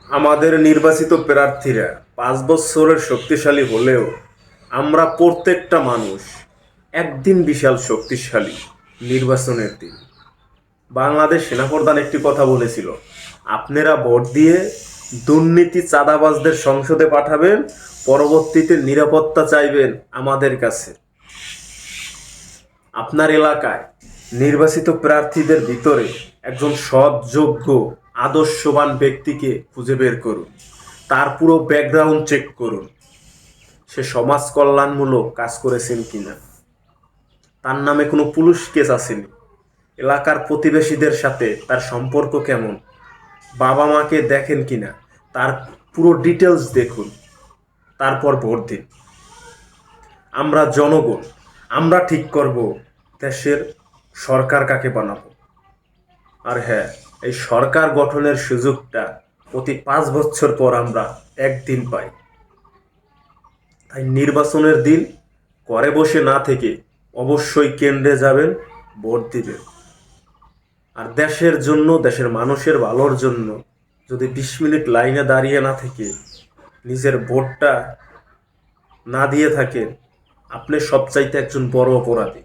আমাদের নির্বাচিত প্রার্থীরা 5 বছরের শক্তিশালী হলেও আমরা প্রত্যেকটা মানুষ একদিন বিশাল শক্তিশালী, নির্বাচনের দিন। বাংলাদেশ সেনাপ্রধান একটি কথা বলেছিল, আপনারা ভোট দিয়ে দুর্নীতি চাঁদাবাজদের সংসদে পাঠাবেন, পরবর্তীতে নিরাপত্তা চাইবেন আমাদের কাছে। আপনার এলাকায় নির্বাচিত প্রার্থীদের ভিতরে একজন সৎ, যোগ্য, আদর্শবান ব্যক্তিকে খুঁজে বের করুন। তার পুরো ব্যাকগ্রাউন্ড চেক করুন, সে সমাজ কল্যাণমূলক কাজ করেছেন কিনা, তার নামে কোনো পুলিশ কেস আসেনি, এলাকার প্রতিবেশীদের সাথে তার সম্পর্ক কেমন, বাবা মাকে দেখেন কিনা, তার পুরো ডিটেলস দেখুন, তারপর ভোট দিন। আমরা জনগণ, আমরা ঠিক করব দেশের সরকার কাকে বানাবো। আর হ্যাঁ, এই সরকার গঠনের সুযোগটা প্রতি 5 বছর পর আমরা একদিন পাই। তাই নির্বাচনের দিন ঘরে বসে না থেকে অবশ্যই কেন্দ্রে যাবেন, ভোট দিবেন। আর দেশের জন্য, দেশের মানুষের ভালোর জন্য যদি 20 মিনিট লাইনে দাঁড়িয়ে না থেকে নিজের ভোটটা না দিয়ে থাকেন, আপনি সবচাইতে একজন বড় অপরাধী।